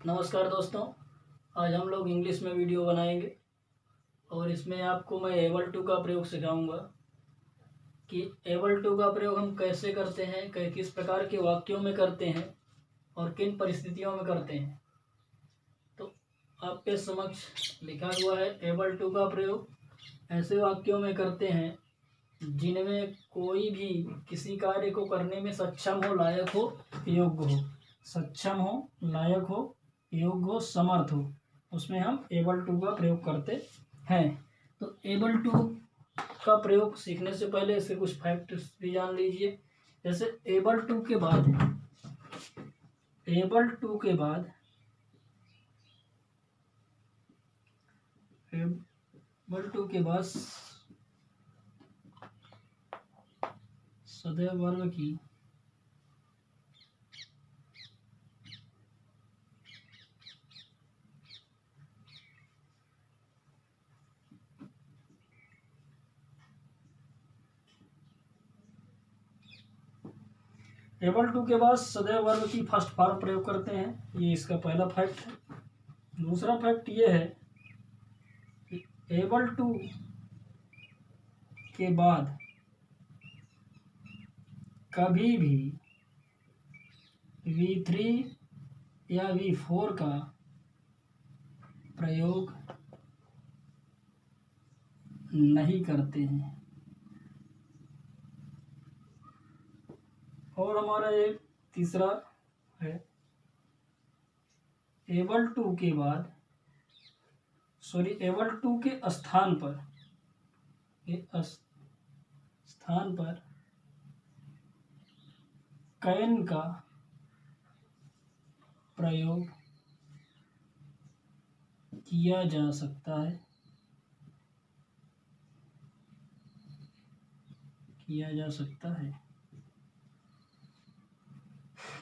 नमस्कार दोस्तों। आज हम लोग इंग्लिश में वीडियो बनाएंगे और इसमें आपको मैं एबल टू का प्रयोग सिखाऊंगा कि एबल टू का प्रयोग हम कैसे करते हैं, किस प्रकार के वाक्यों में करते हैं और किन परिस्थितियों में करते हैं। तो आपके समक्ष लिखा हुआ है, एबल टू का प्रयोग ऐसे वाक्यों में करते हैं जिनमें कोई भी किसी कार्य को करने में सक्षम हो, लायक हो, योग्य हो। सक्षम हो, लायक हो, योग्य हो, समर्थ हो, उसमें हम एबल टू का प्रयोग करते हैं। तो एबल टू का प्रयोग सीखने से पहले इसके कुछ फैक्ट्स भी जान लीजिए। जैसे एबल टू के बाद एबल टू के बाद एबल टू के बाद सदैव वर्ग की एबल टू के बाद सदैव वर्ग की फर्स्ट फॉर्म प्रयोग करते हैं। ये इसका पहला फैक्ट है। दूसरा फैक्ट ये है कि एबल टू के बाद कभी भी V3 या V4 का प्रयोग नहीं करते हैं। और हमारा एक तीसरा है, एबल टू के बाद एबल टू के स्थान पर कैन का प्रयोग किया जा सकता है।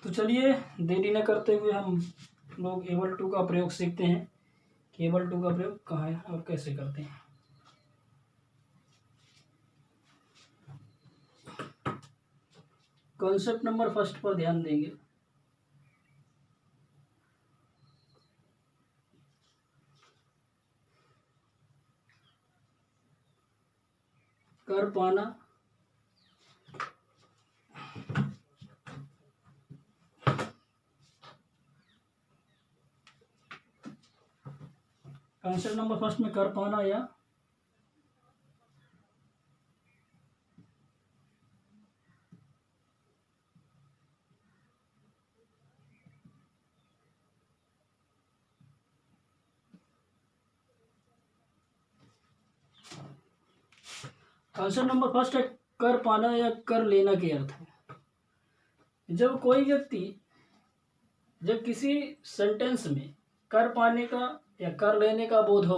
तो चलिए देरी न करते हुए हम लोग एबल टू का प्रयोग सीखते हैं कि एबल टू का प्रयोग कहाँ है और कैसे करते हैं। कॉन्सेप्ट नंबर फर्स्ट पर ध्यान देंगे। कर पाना, कॉन्सेप्ट नंबर फर्स्ट में कर पाना या कॉन्सेप्ट नंबर फर्स्ट है कर पाना या कर लेना के अर्थ है। जब कोई व्यक्ति जब किसी सेंटेंस में कर पाने का या कर लेने का बोध हो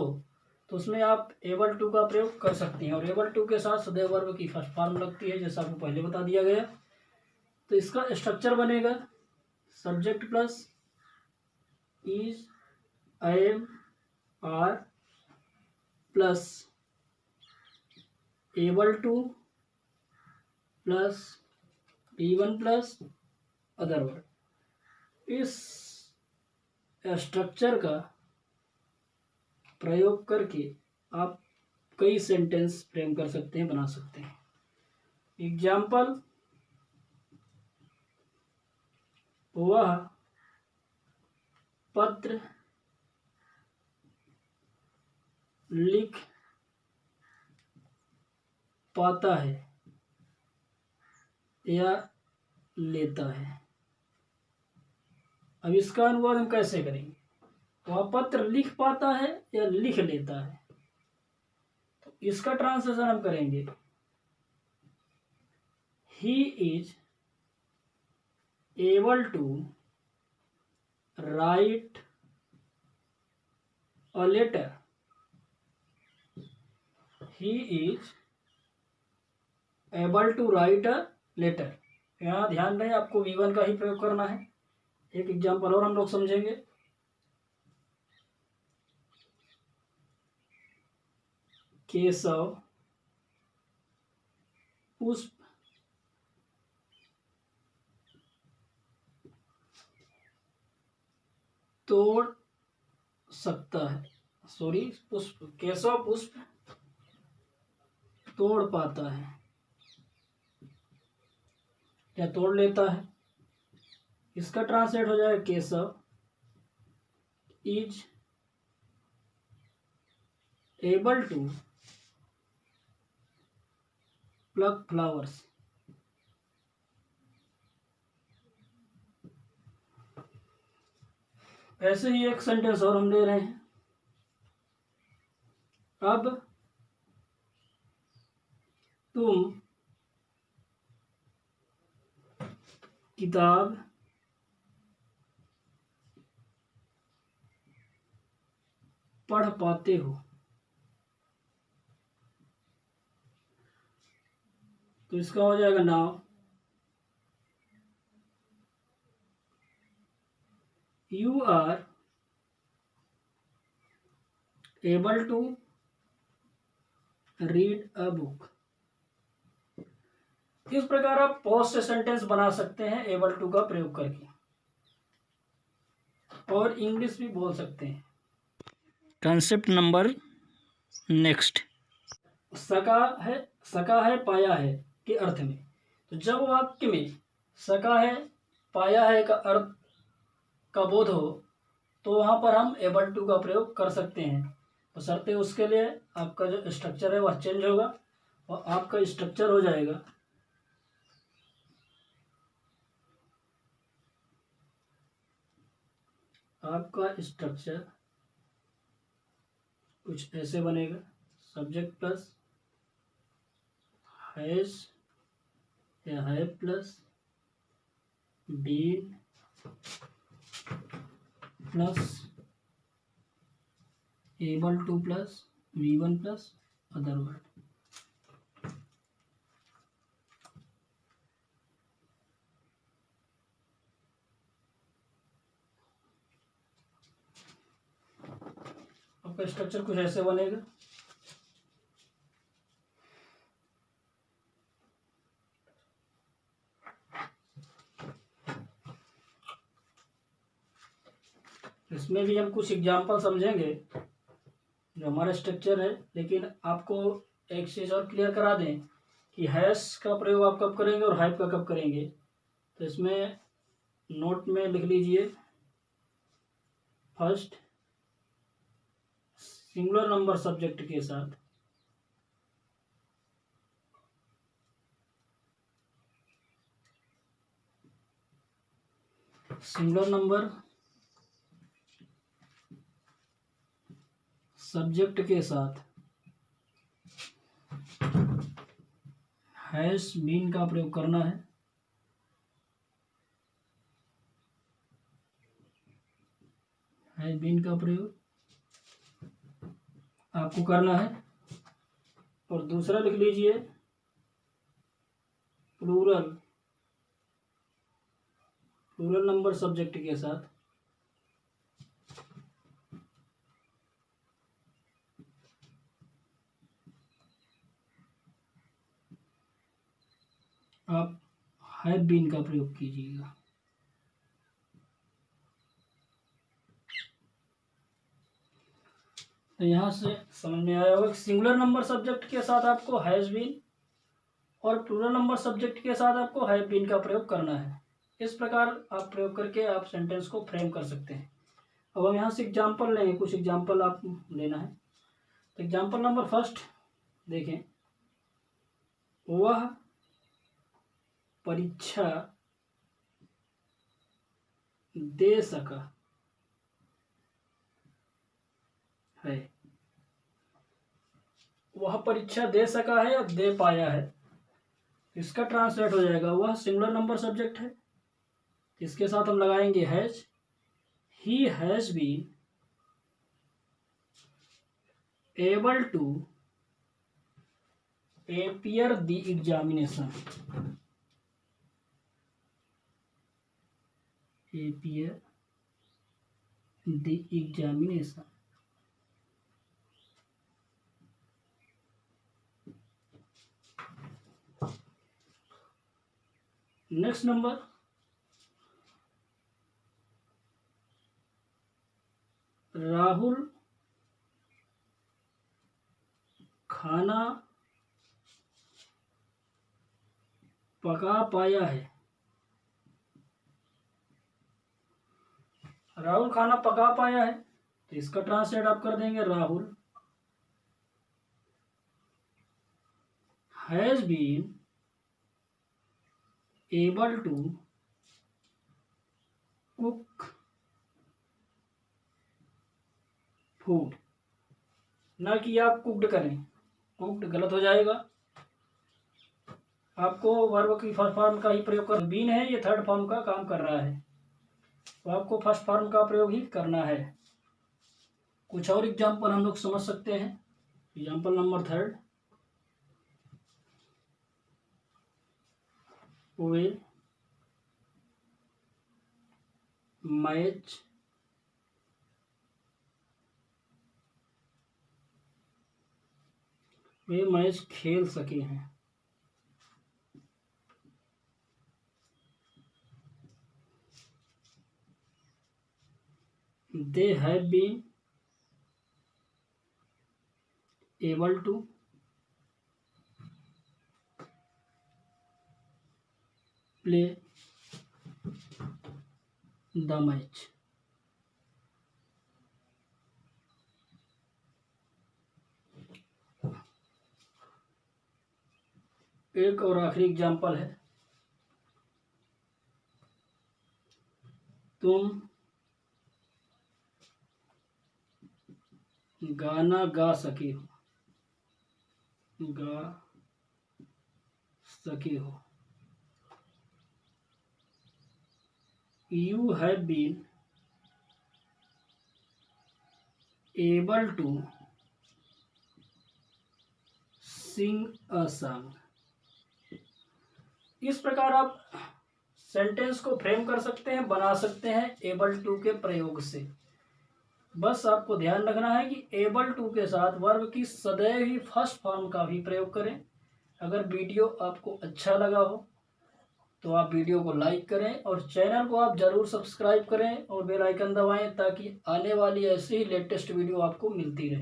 तो उसमें आप एबल टू का प्रयोग कर सकते हैं। और एबल टू के साथ सदैव वर्ब की फर्स्ट फॉर्म लगती है, जैसा आपको पहले बता दिया गया। तो इसका स्ट्रक्चर बनेगा subject plus is, am, are plus able to plus B1 plus other word. इस स्ट्रक्चर का प्रयोग करके आप कई सेंटेंस फ्रेम कर सकते हैं, बना सकते हैं। एग्जाम्पल, वह पत्र लिख पाता है या लेता है। अब इसका अनुवाद हम कैसे करेंगे? वह पत्र लिख पाता है या लिख लेता है। तो इसका ट्रांसलेशन हम करेंगे, he is able to write a letter. He is able to write a letter. यहाँ ध्यान रहे आपको V1 का ही प्रयोग करना है। एक एग्जाम्पल और हम लोग समझेंगे। केशव पुष्प तोड़ सकता है, सॉरी, पुष्प, केशव पुष्प तोड़ पाता है या तोड़ लेता है। इसका ट्रांसलेट हो जाएगा Keshav is able to pluck flowers. ऐसे ही एक सेंटेंस और हम ले रहे हैं। अब तुम किताब पढ़ पाते हो। तो इसका हो जाएगा now you are able to read a book. इस प्रकार आप पोस्ट सेंटेंस बना सकते हैं एबल टू का प्रयोग करके, और इंग्लिश भी बोल सकते हैं। कंसेप्ट नंबर नेक्स्ट, सका है पाया है के अर्थ में। तो जब वाक्य में सका है पाया है का अर्थ का बोध हो तो वहां पर हम एबल टू का प्रयोग कर सकते हैं। तो शर्तें उसके लिए आपका जो स्ट्रक्चर है वह चेंज होगा और आपका स्ट्रक्चर हो जाएगा कुछ ऐसे बनेगा। सब्जेक्ट प्लस हैज या है plus been plus able to plus V1 plus other word. आपका स्ट्रक्चर कुछ ऐसे बनेगा। इसमें भी हम कुछ एग्जाम्पल समझेंगे जो हमारा स्ट्रक्चर है, लेकिन आपको एक चीज़ और क्लियर करा दें कि हैश का प्रयोग आप कब करेंगे और हाइप का कब करेंगे। तो इसमें नोट में लिख लीजिए, फर्स्ट सिंगुलर नंबर सब्जेक्ट के साथ सिंगुलर नंबर सब्जेक्ट के साथ हैश बीन का प्रयोग करना है। हैश बीन का प्रयोग आपको करना है। और दूसरा लिख लीजिए प्लूरल नंबर सब्जेक्ट के साथ आप हैव बीन का प्रयोग कीजिएगा। तो यहाँ से समझ में आया होगा, सिंगुलर नंबर सब्जेक्ट के साथ आपको हैज बीन और प्लूरल नंबर सब्जेक्ट के साथ आपको हैव बीन का प्रयोग करना है। इस प्रकार आप प्रयोग करके आप सेंटेंस को फ्रेम कर सकते हैं। अब हम यहाँ से एग्जाम्पल लेंगे, कुछ एग्जाम्पल आप लेना है। तो एग्जाम्पल नंबर फर्स्ट देखें, वह परीक्षा दे सका है। वह परीक्षा दे सका है या दे पाया है, इसका ट्रांसलेट हो जाएगा वह सिंगुलर नंबर सब्जेक्ट है, इसके साथ हम लगाएंगे has. He has been able to appear the examination। appear the examination। Next number, Rahul खाना पका पाया है। राहुल खाना पका पाया है, तो इसका ट्रांसलेट आप कर देंगे, Rahul has been able to cook food. ना कि आप कुक्ड करें, कुक्ड गलत हो जाएगा। आपको वर्ब की फर्स्ट फॉर्म का ही प्रयोग कर, बीन है ये थर्ड फॉर्म का काम कर रहा है, तो आपको फर्स्ट फॉर्म का प्रयोग ही करना है। कुछ और एग्जाम्पल हम लोग समझ सकते हैं। एग्जाम्पल नंबर 3, वे मैच खेल सके हैं। They have been able to play the match. एक और आखिरी एग्जाम्पल है, तुम गाना गा सके हो, you have been able to sing a song. इस प्रकार आप सेंटेंस को फ्रेम कर सकते हैं, बना सकते हैं एबल टू के प्रयोग से। बस आपको ध्यान रखना है कि एबल टू के साथ वर्ब की सदैव ही फर्स्ट फॉर्म का भी प्रयोग करें। अगर वीडियो आपको अच्छा लगा हो तो आप वीडियो को लाइक करें और चैनल को आप ज़रूर सब्सक्राइब करें और बेल आइकन दबाएं, ताकि आने वाली ऐसी ही लेटेस्ट वीडियो आपको मिलती रहे।